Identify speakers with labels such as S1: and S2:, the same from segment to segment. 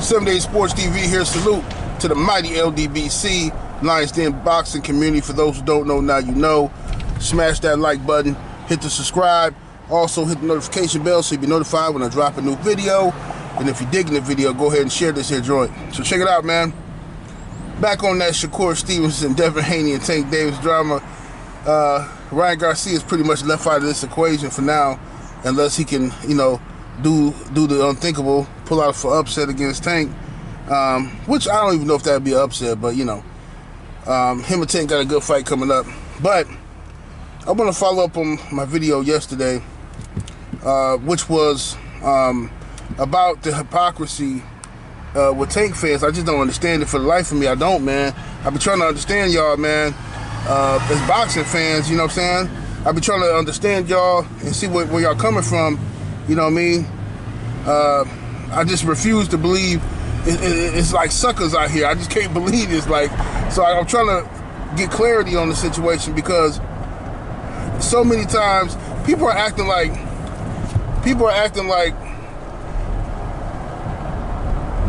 S1: 7-Day Sports TV here. Salute to the mighty LDBC, Lions Den boxing community. For those who don't know, now you know. Smash that like button, hit the subscribe, also hit the notification bell so you'll be notified when I drop a new video. And if you're digging the video, go ahead and share this here joint. So check it out, man. Back on that SHAKUR, STEVENSON, Devin Haney, and Tank Davis drama. Ryan Garcia is pretty much left out of this equation for now, unless he can, you know, do the unthinkable, pull out for upset against Tank, which I don't even know if that would be an upset, but you know, him and Tank got a good fight coming up. But I want to follow up on my video yesterday, which was about the hypocrisy with Tank fans. I just don't understand it for the life of me. I don't, man. I've been trying to understand y'all, man, as boxing fans, you know what I'm saying? I've been trying to understand y'all and see where y'all coming from. You know what I mean? I just refuse to believe it's like suckers out here. I just can't believe it's like. So I'm trying to get clarity on the situation, because so many times people are acting like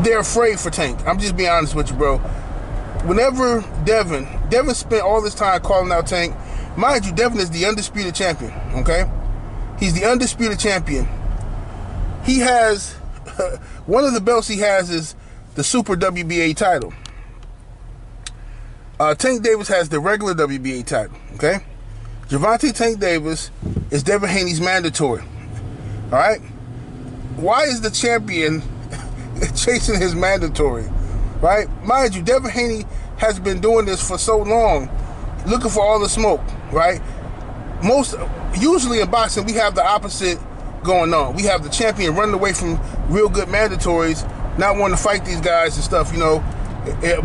S1: they're afraid for Tank. I'm just being honest with you, bro. Whenever Devin spent all this time calling out Tank, mind you, Devin is the undisputed champion, okay? He's the undisputed champion. He has, one of the belts he has is the Super WBA title. Tank Davis has the regular WBA title, okay? Gervonta Tank Davis is Devin Haney's mandatory, all right? Why is the champion chasing his mandatory, right? Mind you, Devin Haney has been doing this for so long, looking for all the smoke, right? Usually in boxing, we have the opposite going on. We have the champion running away from real good mandatories, not wanting to fight these guys and stuff, you know.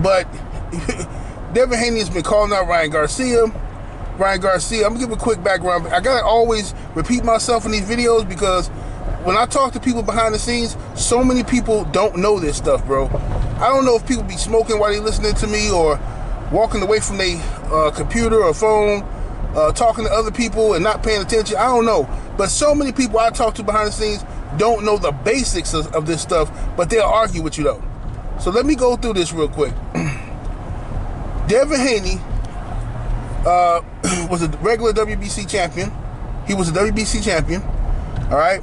S1: But Devin Haney has been calling out Ryan Garcia. I'm gonna give a quick background. I gotta always repeat myself in these videos, because when I talk to people behind the scenes, so many people don't know this stuff, bro. I don't know if people be smoking while they listening to me, or walking away from their computer or phone, talking to other people and not paying attention. I don't know. But so many people I talk to behind the scenes don't know the basics of this stuff, but they'll argue with you though. So let me go through this real quick. Devin Haney was a regular WBC champion. He was a WBC champion. All right.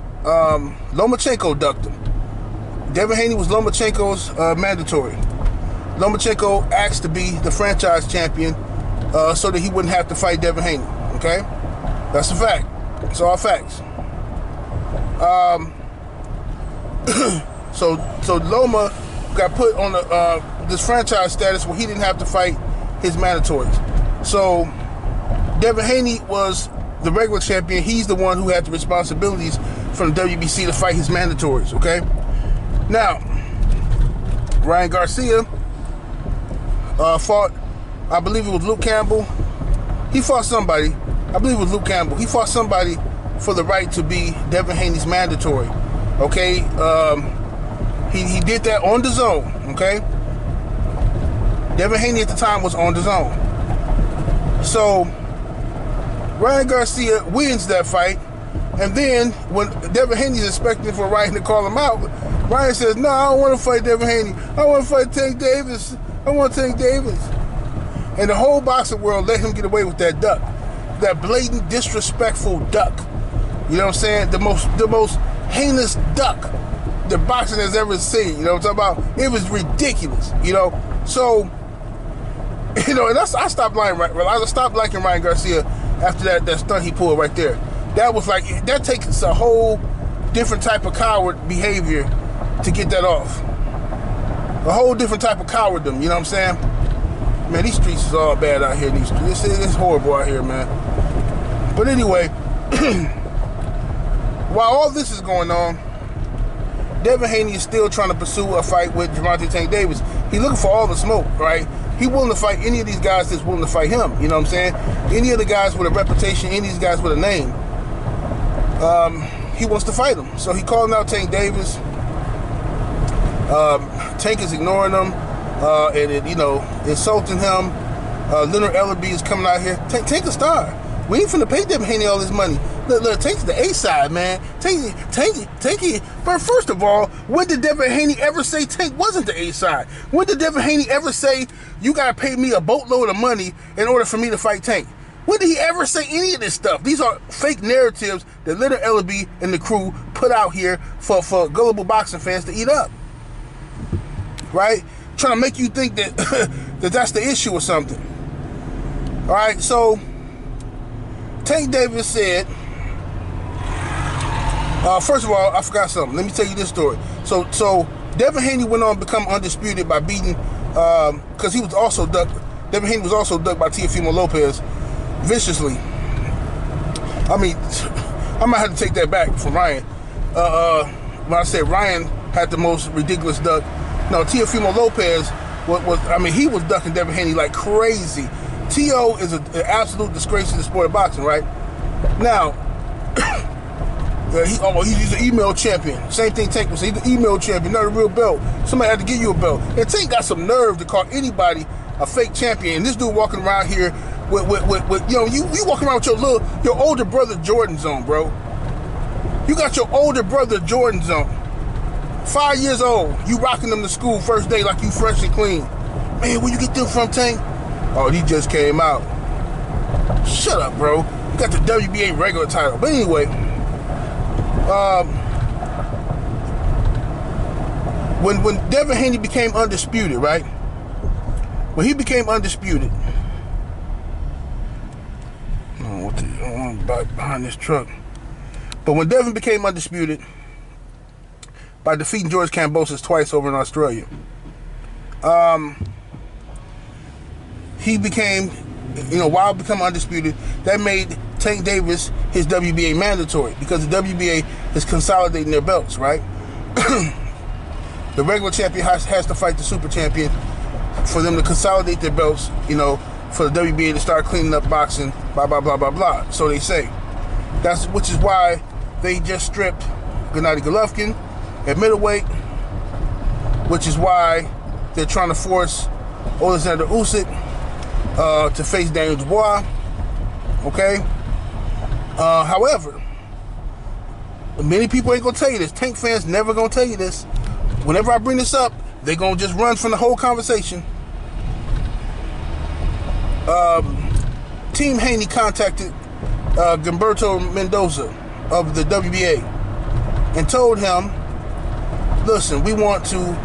S1: Lomachencho ducked him. Devin Haney was Lomachenko's mandatory. Lomachencho asked to be the franchise champion so that he wouldn't have to fight Devin Haney. Okay? That's a fact. It's all facts. So Loma got put on this franchise status where he didn't have to fight his mandatories. So Devin Haney was the regular champion. He's the one who had the responsibilities from the WBC to fight his mandatories, okay? Now, Ryan Garcia fought, I believe it was Luke Campbell. He fought somebody, I believe it was Luke Campbell. He fought somebody for the right to be Devin Haney's mandatory, okay? He did that on the zone, okay? Devin Haney at the time was on the zone. So Ryan Garcia wins that fight, and then when Devin Haney's expecting for Ryan to call him out, Ryan says, "No, I don't want to fight Devin Haney. I want to fight Tank Davis. I want Tank Davis." And the whole boxing world let him get away with that duck, that blatant, disrespectful duck. You know what I'm saying? The most heinous duck that boxing has ever seen. You know what I'm talking about? It was ridiculous. You know, so you know, and I stopped liking Ryan Garcia after that stunt he pulled right there. That was like, that takes a whole different type of coward behavior to get that off. A whole different type of cowarddom, you know what I'm saying? Man, these streets is all bad out here. It's horrible out here, man. But anyway, while all this is going on, Devin Haney is still trying to pursue a fight with Gervonta Tank Davis. He's looking for all the smoke, right? He willing to fight any of these guys that's willing to fight him. You know what I'm saying? Any of the guys with a reputation, any of these guys with a name, he wants to fight them. So he calling out Tank Davis. Tank is ignoring him and you know, insulting him. Leonard Ellerby is coming out here. Tank a star. We ain't finna pay Devin Haney all this money. Look, take the A side, man. Take it. But first of all, when did Devin Haney ever say Tank wasn't the A side? When did Devin Haney ever say you gotta pay me a boatload of money in order for me to fight Tank? When did he ever say any of this stuff? These are fake narratives that Little LB and the crew put out here for gullible boxing fans to eat up. Right? Trying to make you think that that's the issue or something. All right, so Tank Davis said, first of all, I forgot something. Let me tell you this story. So Devin Haney went on to become undisputed by beating, because he was also ducked. Devin Haney was also ducked by Teofimo Lopez viciously. I mean, I might have to take that back from Ryan. When I said Ryan had the most ridiculous duck, no, Teofimo Lopez he was ducking Devin Haney like crazy. T.O. is an absolute disgrace in the sport of boxing, right? Now, he's an email champion. Same thing Tank was saying. He's an email champion, not a real belt. Somebody had to give you a belt. And Tank got some nerve to call anybody a fake champion. And this dude walking around here with you walking around with your older brother Jordans on, bro. You got your older brother Jordans on. 5 years old. You rocking them to school first day like you fresh and clean. Man, where you get them from, Tank? Oh, he just came out. Shut up, bro. You got the WBA regular title. But anyway, when Devin Haney became undisputed, right? When he became undisputed, I don't know what I'm behind this truck. But when Devin became undisputed by defeating George Kambosos twice over in Australia, he became, while becoming undisputed, that made Tank Davis his WBA mandatory because the WBA is consolidating their belts, right? The regular champion has to fight the super champion for them to consolidate their belts, for the WBA to start cleaning up boxing, blah, blah, blah, blah, blah. So they say. Which is why they just stripped Gennady Golovkin at middleweight, which is why they're trying to force Alexander Usyk to face Daniel Dubois. Okay? However, many people ain't gonna tell you this. Tank fans never gonna tell you this. Whenever I bring this up, they gonna just run from the whole conversation. Team Haney contacted Gilberto Mendoza of the WBA and told him, listen, we want to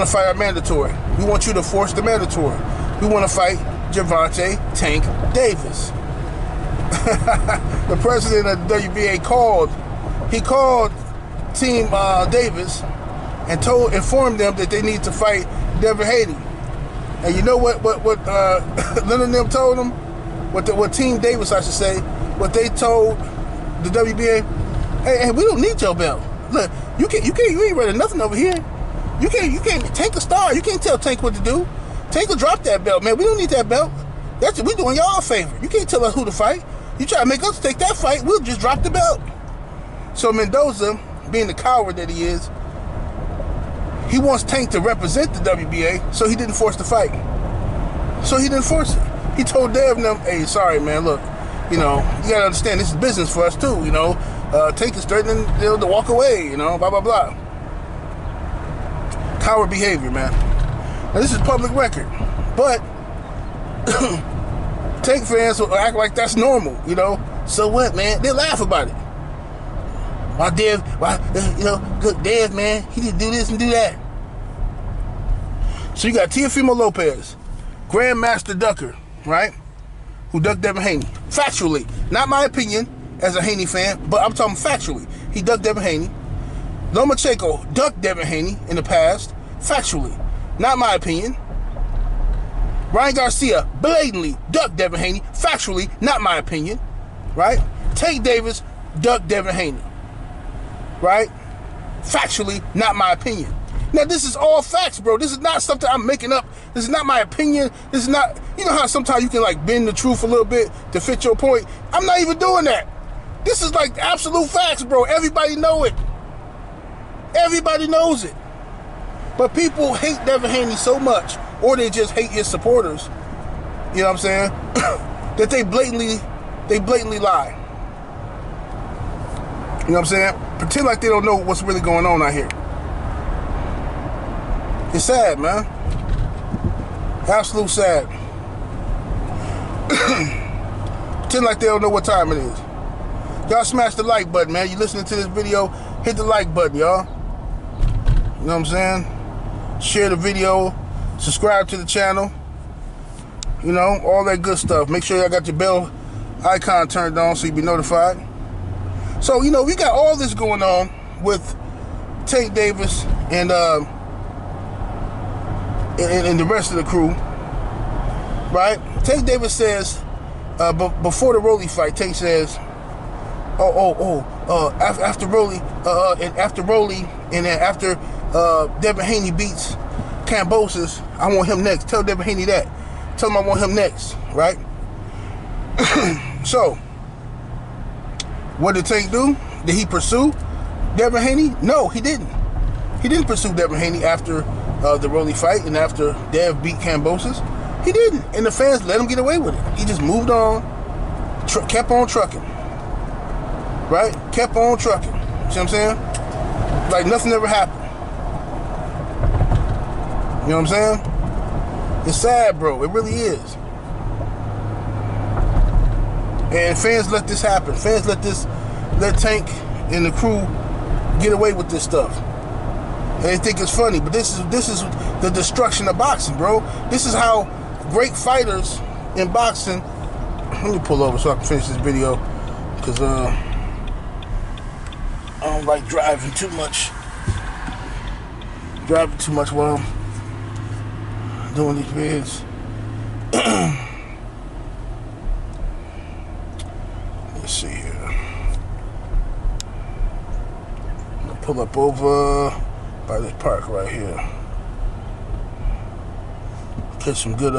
S1: fight our mandatory. We want you to force the mandatory. We want to fight Gervonta Tank Davis. The president of the WBA called Team Davis and informed them that they need to fight Devin Haney. And you know what none of them told them? What Team Davis, I should say, what they told the WBA, hey, we don't need your belt. Look, you ain't ready nothing over here. You can't Tank a star. You can't tell Tank what to do. Tank will drop that belt, man. We don't need that belt. We doing y'all a favor. You can't tell us who to fight. You try to make us take that fight, we'll just drop the belt. So Mendoza, being the coward that he is, he wants Tank to represent the WBA, so he didn't force the fight. So he didn't force it. He told Dev and them, hey, sorry, man, look, you gotta understand this is business for us too, Tank is threatening to walk away, blah, blah, blah. Coward behavior, man. Now, this is public record, but Tank fans will act like that's normal, So what, man? They laugh about it. Good Dev, man, he didn't do this and do that. So you got Teofimo Lopez, Grandmaster Ducker, right? Who ducked Devin Haney. Factually, not my opinion as a Haney fan, but I'm talking factually. He ducked Devin Haney. Lomachencho ducked Devin Haney in the past. Factually, not my opinion. Ryan Garcia blatantly ducked Devin Haney. Factually, not my opinion. Right? Tank Davis ducked Devin Haney. Right? Factually, not my opinion. Now, this is all facts, bro. This is not something I'm making up. This is not my opinion. This is not, how sometimes you can bend the truth a little bit to fit your point. I'm not even doing that. This is absolute facts, bro. Everybody know it. Everybody knows it. But people hate Devin Haney so much, or they just hate his supporters, you know what I'm saying, that they blatantly They blatantly lie. You know what I'm saying? Pretend like they don't know what's really going on out here. It's sad, man. Absolute sad. Pretend like they don't know what time it is. Y'all smash the like button, man. You listening to this video, hit the like button, y'all. You know what I'm saying? Share the video. Subscribe to the channel. You know, all that good stuff. Make sure y'all got your bell icon turned on so you be notified. So, you know, we got all this going on with Tank Davis and the rest of the crew, right? Tank Davis says, before the Rolly fight, Tank says, after Rolly, and then after Devin Haney beats Kambosos, I want him next. Tell Devin Haney that. Tell him I want him next, right? So, what did Tank do? Did he pursue Devin Haney? No, he didn't. He didn't pursue Devin Haney after the Rolly fight and after Dev beat Kambosos. He didn't. And the fans let him get away with it. He just moved on, kept on trucking. Right? Kept on trucking. See what I'm saying? Like nothing ever happened. You know what I'm saying? It's sad, bro. It really is. And fans let this happen. Fans let Tank and the crew get away with this stuff. And they think it's funny, but this is the destruction of boxing, bro. This is how great fighters in boxing. Let me pull over so I can finish this video, because I don't like driving too much. Driving too much while I'm doing these vids. Let's see here. I'm gonna pull up over by this park right here. Catch some good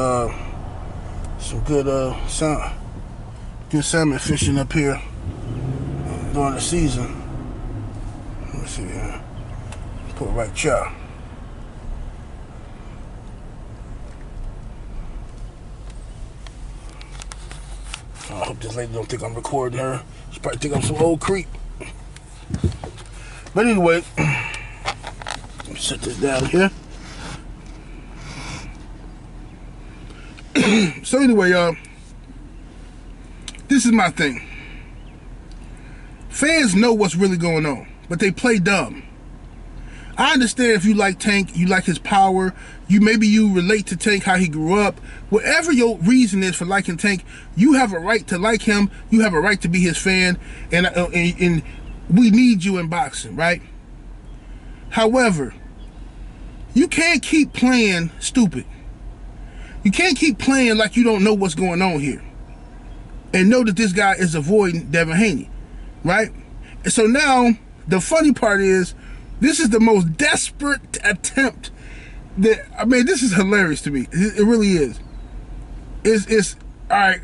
S1: salmon fishing up here during the season. Let me see here. Put it right here. I hope this lady don't think I'm recording her. She probably think I'm some old creep. But anyway, let me set this down here. So anyway, y'all, this is my thing. Fans know what's really going on, but they play dumb. I understand if you like Tank, you like his power, maybe you relate to Tank, how he grew up. Whatever your reason is for liking Tank, you have a right to like him. You have a right to be his fan, and we need you in boxing, right? However, you can't keep playing stupid. You can't keep playing like you don't know what's going on here and know that this guy is avoiding Devin Haney, right? And so now, the funny part is, this is the most desperate attempt that, I mean, this is hilarious to me. It really is. It's all right.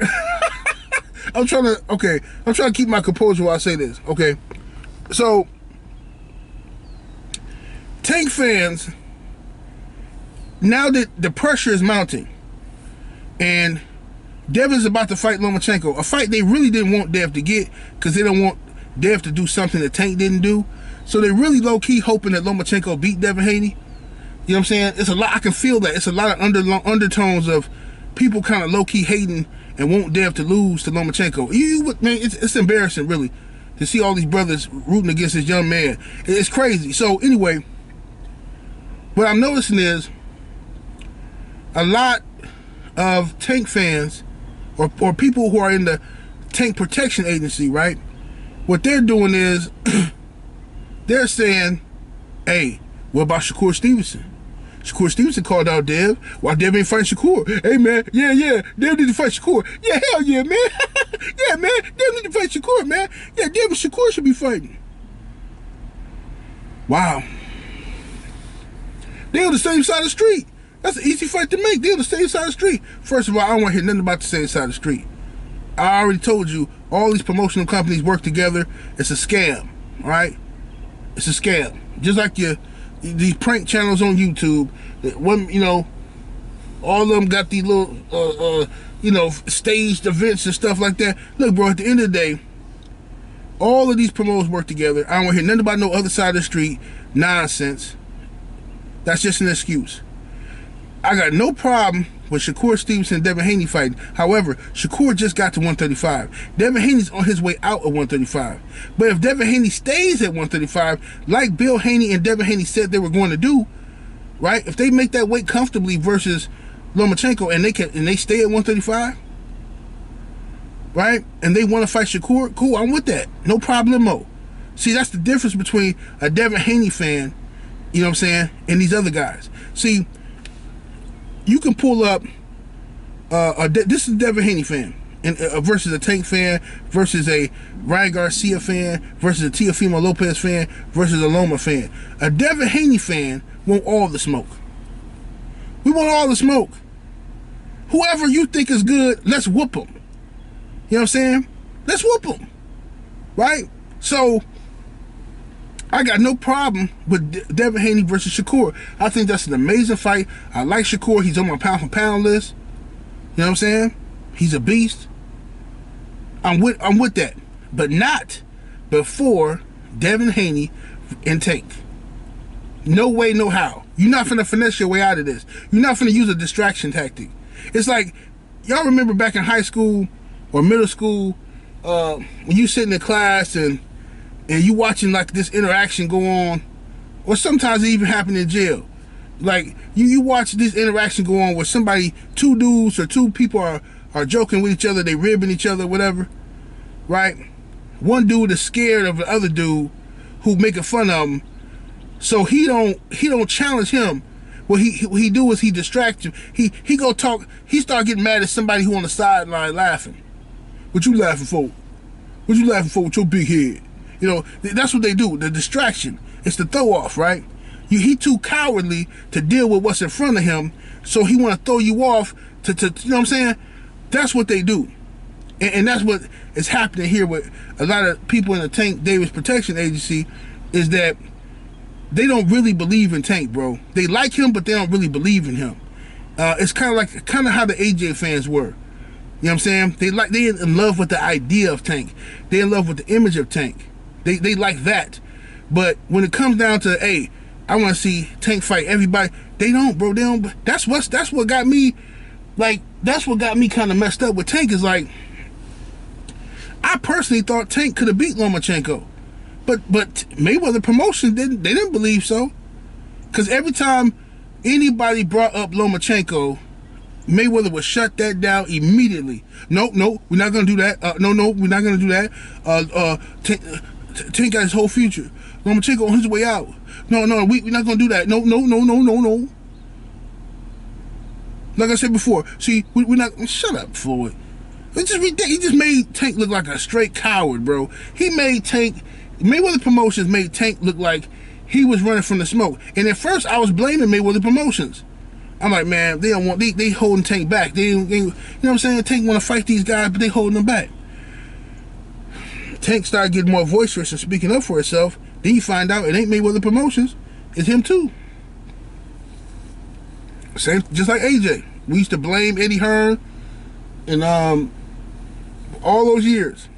S1: I'm trying to keep my composure while I say this, okay? So, Tank fans, now that the pressure is mounting, and Devin's about to fight Lomachencho, a fight they really didn't want Dev to get, because they don't want Dev to do something that Tank didn't do. So they really low-key hoping that Lomachencho beat Devin Haney. You know what I'm saying? It's a lot. I can feel that. It's a lot of undertones of people kind of low-key hating and want Dev to lose to Lomachenko. Man, it's embarrassing, really, to see all these brothers rooting against this young man. It's crazy. So anyway, what I'm noticing is a lot of Tank fans or people who are in the Tank Protection Agency, right? What they're doing is they're saying, hey, what about SHAKUR Stevenson? SHAKUR Stevenson called out Dev. Why Dev ain't fighting SHAKUR? Hey, man, yeah, Dev need to fight SHAKUR. Yeah, hell yeah, man. Yeah, man, Dev need to fight SHAKUR, man. Yeah, Dev and SHAKUR should be fighting. Wow. They on the same side of the street. That's an easy fight to make. They on the same side of the street. First of all, I don't want to hear nothing about the same side of the street. I already told you, all these promotional companies work together. It's a scam, all right? It's a scam. Just like these prank channels on YouTube, that one, you know, All of them got these little, you know, staged events and stuff like that. Look, bro, at the end of the day, all of these promoters work together. I don't want to hear nothing about no other side of the street nonsense. That's just an excuse. I got no problem with SHAKUR Stevenson and Devin Haney fighting. However, SHAKUR just got to 135. Devin Haney's on his way out at 135. But if Devin Haney stays at 135, like Bill Haney and Devin Haney said they were going to do, right? If they make that weight comfortably versus Lomachenko and they stay at 135, right? And they want to fight SHAKUR, cool, I'm with that. No problemo. See, that's the difference between a Devin Haney fan, you know what I'm saying, and these other guys. See, you can pull up, this is a Devin Haney fan, and versus a Tank fan, versus a Ryan Garcia fan, versus a Teofimo Lopez fan, versus a Loma fan. A Devin Haney fan want all the smoke. We want all the smoke. Whoever you think is good, let's whoop them. You know what I'm saying? Let's whoop them. Right? So, I got no problem with Devin Haney versus SHAKUR. I think that's an amazing fight. I like SHAKUR. He's on my pound for pound list. You know what I'm saying? He's a beast. I'm with that. But not before Devin Haney and Tank. No way, no how. You're not finna finesse your way out of this. You're not finna use a distraction tactic. It's like, y'all remember back in high school or middle school, when you sitting in class and you watching like this interaction go on, or sometimes it even happen in jail. Like you watch this interaction go on where somebody, two dudes or two people are joking with each other, they ribbing each other, whatever, right? One dude is scared of the other dude who making fun of him, so he don't challenge him. What he do is he distract him. He go talk. He start getting mad at somebody who on the sideline laughing. What you laughing for? What you laughing for with your big head? You know, that's what they do, the distraction. It's the throw off, right? He too cowardly to deal with what's in front of him, so he want to throw you off to you know what I'm saying? That's what they do. And that's what is happening here with a lot of people in the Tank Davis Protection Agency, is that they don't really believe in Tank, bro. They like him, but they don't really believe in him. It's kind of how the AJ fans were. You know what I'm saying? They in love with the idea of Tank. They in love with the image of Tank. They like that. But when it comes down to, hey, I want to see Tank fight everybody, they don't, bro. They don't. That's what got me, like, that's what got me kind of messed up with Tank. Is like, I personally thought Tank could have beat Lomachenko, but Mayweather Promotions didn't believe so, because every time anybody brought up Lomachenko, Mayweather would shut that down immediately. No, we're not gonna do that. No, we're not gonna do that. Tank got his whole future. Lomachenko on his way out. No, we're not gonna do that. No. Like I said before, see, we're not. Shut up, Floyd. It's just ridiculous. He just made Tank look like a straight coward, bro. He made Tank. Mayweather Promotions made Tank look like he was running from the smoke. And at first, I was blaming Mayweather Promotions. I'm like, man, they don't want. They holding Tank back. They, you know what I'm saying? Tank want to fight these guys, but they holding them back. Tank started getting more boisterous and speaking up for himself. Then you find out it ain't Mayweather Promotions. It's him too. Same, just like AJ. We used to blame Eddie Hearn and all those years.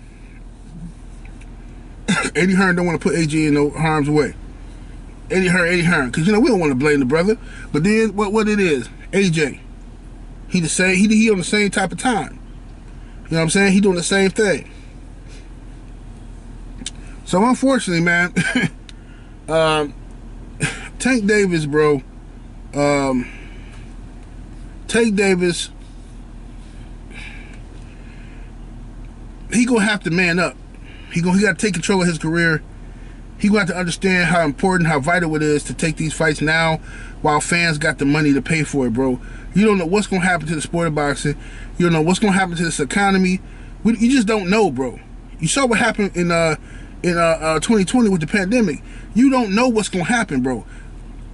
S1: Eddie Hearn don't want to put AJ in no harm's way. Eddie Hearn, because you know we don't want to blame the brother. But then what it is, AJ, he the same. He on the same type of time. You know what I'm saying? He doing the same thing. So unfortunately, man, Tank Davis, bro. Tank Davis, he gonna have to man up. He got to take control of his career. He gonna have to understand how important, how vital it is to take these fights now, while fans got the money to pay for it, bro. You don't know what's gonna happen to the sport of boxing. You don't know what's gonna happen to this economy. You just don't know, bro. You saw what happened in 2020 with the pandemic. You don't know what's gonna happen, bro.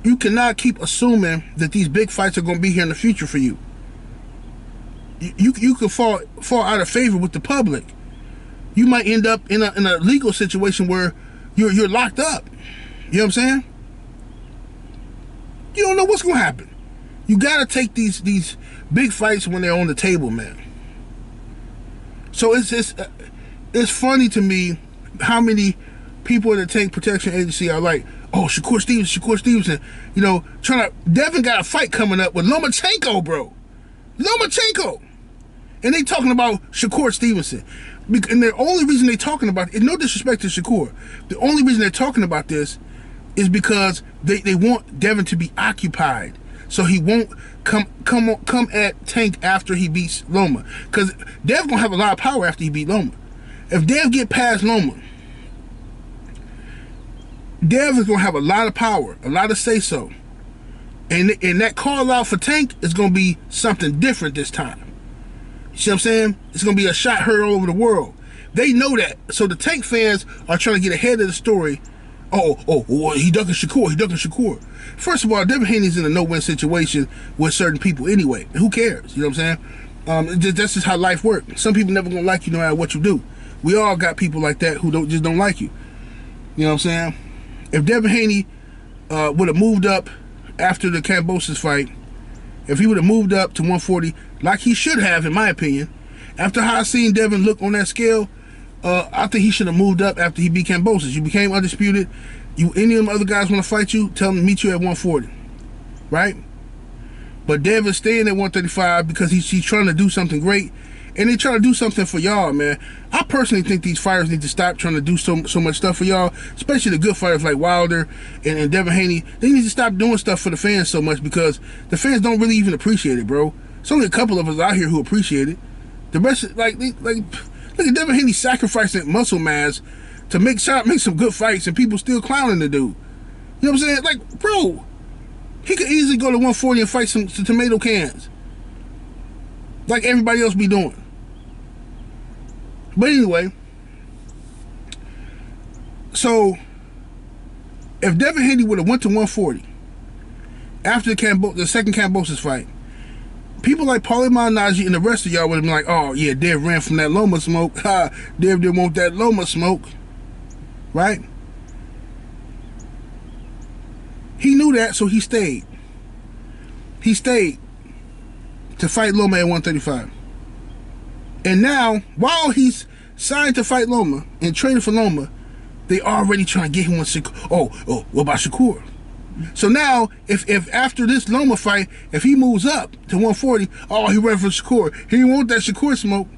S1: You cannot keep assuming that these big fights are gonna be here in the future for you. You could fall out of favor with the public. You might end up in a legal situation where you're locked up. You know what I'm saying? You don't know what's gonna happen. You gotta take these big fights when they're on the table, man. So it's funny to me how many people in the Tank Protection Agency are like, oh, Shakur Stevenson, you know, Devin got a fight coming up with Lomachencho, bro. Lomachencho. And they talking about Shakur Stevenson. And the only reason they talking about it, no disrespect to Shakur, the only reason they're talking about this is because they want Devin to be occupied, so he won't come at Tank after he beats Loma. Because Dev gonna have a lot of power after he beat Loma. If Dev get past Loma, Dev is gonna have a lot of power, a lot of say so, and that call out for Tank is gonna be something different this time. You see what I'm saying? It's gonna be a shot heard all over the world. They know that, so the Tank fans are trying to get ahead of the story. Oh, he ducking Shakur. First of all, Devin Haney's in a no-win situation with certain people anyway. Who cares? You know what I'm saying? That's just how life works. Some people never gonna like you no matter what you do. We all got people like that who just don't like you. You know what I'm saying? If Devin Haney would have moved up after the Kambosos fight, if he would have moved up to 140, like he should have, in my opinion, after how I seen Devin look on that scale, I think he should have moved up after he beat Kambosos. You became undisputed. Any of them other guys want to fight you, tell them to meet you at 140, right? But Devin's staying at 135 because he's trying to do something great, and they trying to do something for y'all, man. I personally think these fighters need to stop trying to do so much stuff for y'all, especially the good fighters like Wilder and Devin Haney. They need to stop doing stuff for the fans so much, because the fans don't really even appreciate it, bro. It's only a couple of us out here who appreciate it. The rest, like look at Devin Haney sacrificing muscle mass to make some good fights, and people still clowning the dude. You know what I'm saying? Like, bro, he could easily go to 140 and fight some tomato cans, like everybody else be doing. But anyway, so if Devin Haney would have went to 140 after the second Kambosos fight, people like Paulie Malignaggi and the rest of y'all would have been like, oh yeah, Dev ran from that Loma smoke. Ha, Dev didn't want that Loma smoke. Right? He knew that, so he stayed. He stayed to fight Loma at 135. And now, while he's signed to fight Loma and training for Loma, they already trying to get him on Shakur. Oh, what about Shakur? So now, if after this Loma fight, if he moves up to 140, oh, he ran for Shakur. He didn't want that Shakur smoke.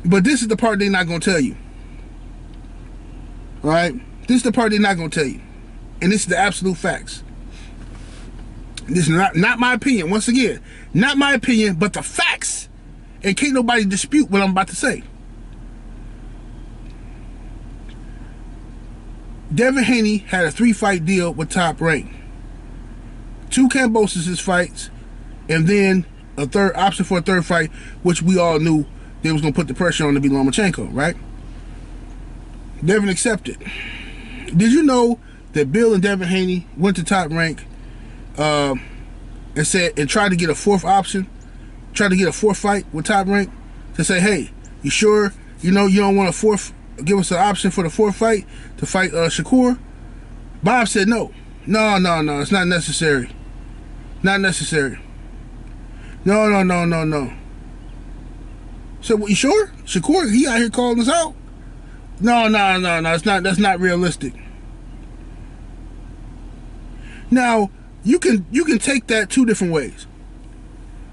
S1: But this is the part they're not going to tell you. Right? This is the part they're not going to tell you. And this is the absolute facts. This is not my opinion. Once again, not my opinion, but the facts. And can't nobody dispute what I'm about to say. Devin Haney had a 3-fight deal with Top Rank. 2 Kambosos fights, and then a third option for a third fight, which we all knew they was going to put the pressure on to be Lomachencho, right? Devin accepted. Did you know that Bill and Devin Haney went to Top Rank and tried to get a 4th option, tried to get a 4th fight with Top Rank to say, hey, you sure you don't want a 4th? Give us an option for the 4th fight to fight Shakur? Bob said no, it's not necessary. Not necessary. No. So, well, you sure? Shakur, he out here calling us out? No, it's not. That's not realistic. Now, you can take that 2 different ways,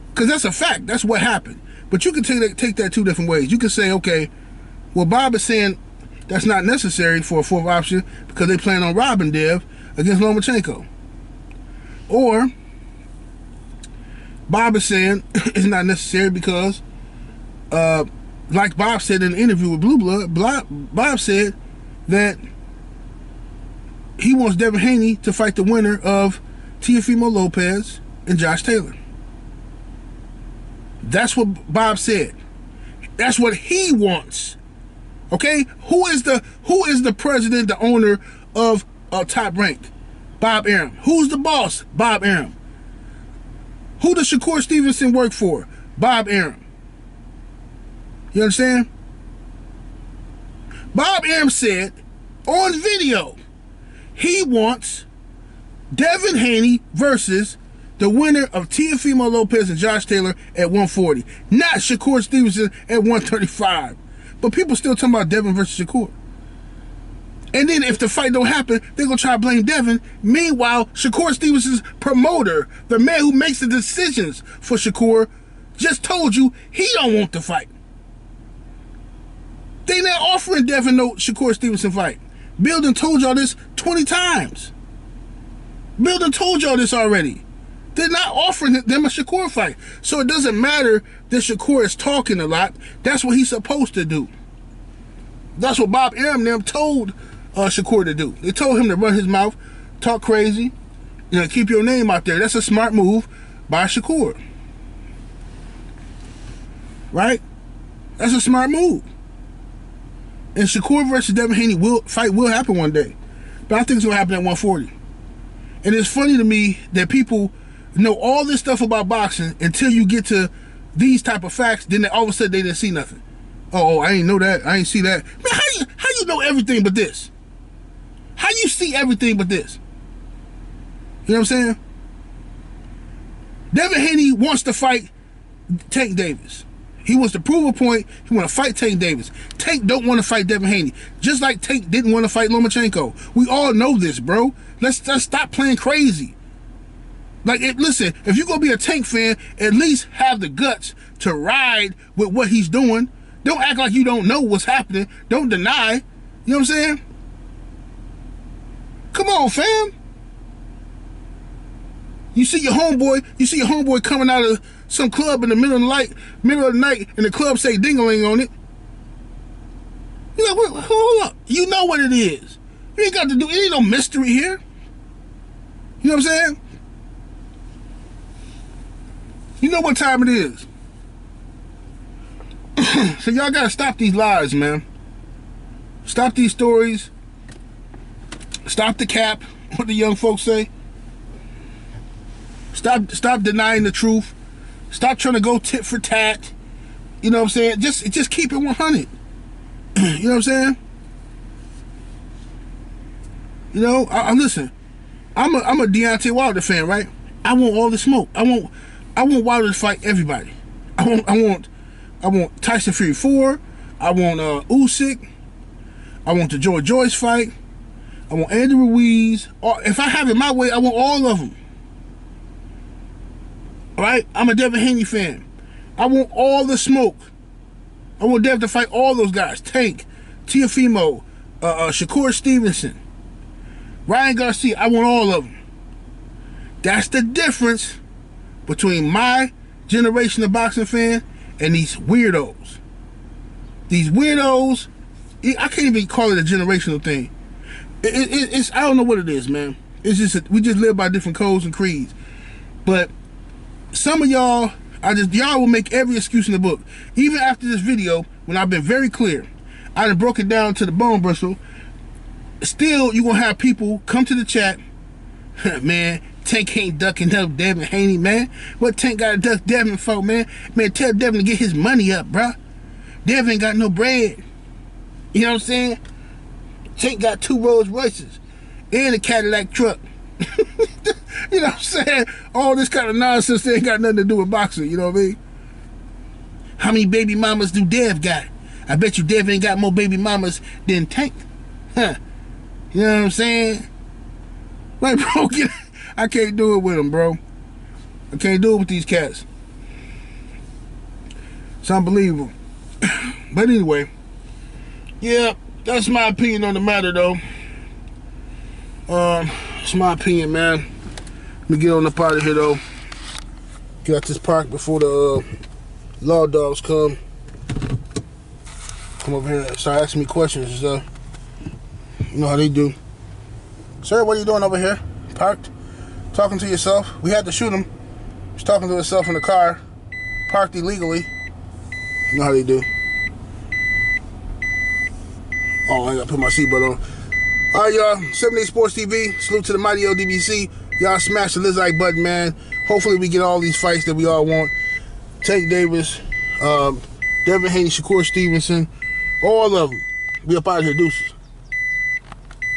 S1: because that's a fact. That's what happened. But you can take that 2 different ways. You can say, okay, well, Bob is saying that's not necessary for a 4th option because they plan on robbing Dev against Lomachencho. Or Bob is saying it's not necessary because, like Bob said in the interview with Blue Blood, Bob said that he wants Devin Haney to fight the winner of Teofimo Lopez and Josh Taylor. That's what Bob said. That's what he wants. Okay? Who is the president, the owner of Top Rank? Bob Arum. Who's the boss? Bob Arum. Who does Shakur Stevenson work for? Bob Arum. You understand? Bob Arum said on video he wants Devin Haney versus the winner of Teofimo Lopez and Josh Taylor at 140, not SHAKUR Stevenson at 135. But people still talking about Devin versus SHAKUR. And then if the fight don't happen, they're going to try to blame Devin. Meanwhile, SHAKUR Stevenson's promoter, the man who makes the decisions for SHAKUR, just told you he don't want the fight. They not offering Devin no SHAKUR Stevenson fight. Bill done told y'all this 20 times. Bill done told y'all this already. They're not offering them a SHAKUR fight. So it doesn't matter that SHAKUR is talking a lot. That's what he's supposed to do. That's what Bob Arum them told SHAKUR to do. They told him to run his mouth, talk crazy, you know, keep your name out there. That's a smart move by SHAKUR. Right? That's a smart move. And SHAKUR versus Devin Haney fight will happen one day. But I think it's going to happen at 140. And it's funny to me that people know all this stuff about boxing until you get to these type of facts, then all of a sudden they didn't see nothing. Oh, I ain't know that. I ain't see that. Man, how you know everything but this? How you see everything but this? You know what I'm saying? Devin Haney wants to fight Tank Davis. He wants to prove a point. He wants to fight Tank Davis. Tank don't want to fight Devin Haney. Just like Tank didn't want to fight Lomachencho. We all know this, bro. Let's stop playing crazy. Like, listen, if you're going to be a Tank fan, at least have the guts to ride with what he's doing. Don't act like you don't know what's happening. Don't deny. You know what I'm saying? Come on, fam. You see your homeboy coming out of some club in the middle of the night, and the club say ding-a-ling on it. You know, hold up. You know what it is. You ain't got to do, it ain't no mystery here. You know what I'm saying? You know what time it is. So y'all gotta stop these lies, man. Stop these stories. Stop the cap, what the young folks say. Stop denying the truth. Stop trying to go tit for tat. You know what I'm saying? Just keep it 100. You know what I'm saying? You know, listen. I'm a Deontay Wilder fan, right? I want all the smoke. I want Wilder to fight everybody. I want Tyson Fury 4. I want Usyk. I want the George Joyce fight. I want Andy Ruiz. If I have it my way, I want all of them. All right? I'm a Devin Haney fan. I want all the smoke. I want Dev to fight all those guys. Tank, Teofimo, SHAKUR Stevenson, Ryan Garcia. I want all of them. That's the difference between my generation of boxing fan and these weirdos. These weirdos, I can't even call it a generational thing. It's I don't know what it is, man. It's just we just live by different codes and creeds. But some of y'all, y'all will make every excuse in the book. Even after this video, when I've been very clear, I done broke it down to the bone bristle. Still, you gonna have people come to the chat, man. Tank ain't ducking up Devin Haney, man. What Tank got to duck Devin for, man? Man, tell Devin to get his money up, bruh. Devin ain't got no bread. You know what I'm saying? Tank got 2 Rolls Royces and a Cadillac truck. You know what I'm saying? All this kind of nonsense that ain't got nothing to do with boxing, you know what I mean? How many baby mamas do Dev got? I bet you Dev ain't got more baby mamas than Tank. Huh? You know what I'm saying? Like, bro, I can't do it with them, bro. I can't do it with these cats. It's unbelievable. But anyway, yeah, that's my opinion on the matter, though. It's my opinion, man. Let me get on up out of here, though. Get out this park before the law dogs come over here and start asking me questions and stuff. You know how they do. Sir, what are you doing over here? Parked? Talking to yourself? We had to shoot him. He's talking to himself in the car. Parked illegally. You know how they do. Oh, I gotta put my seatbelt on. Alright, y'all. 78 Sports TV. Salute to the mighty LDBC. Y'all smash the like button, man. Hopefully we get all these fights that we all want. Tank Davis, Devin Haney, SHAKUR Stevenson, all of them. We up out of here. Deuces.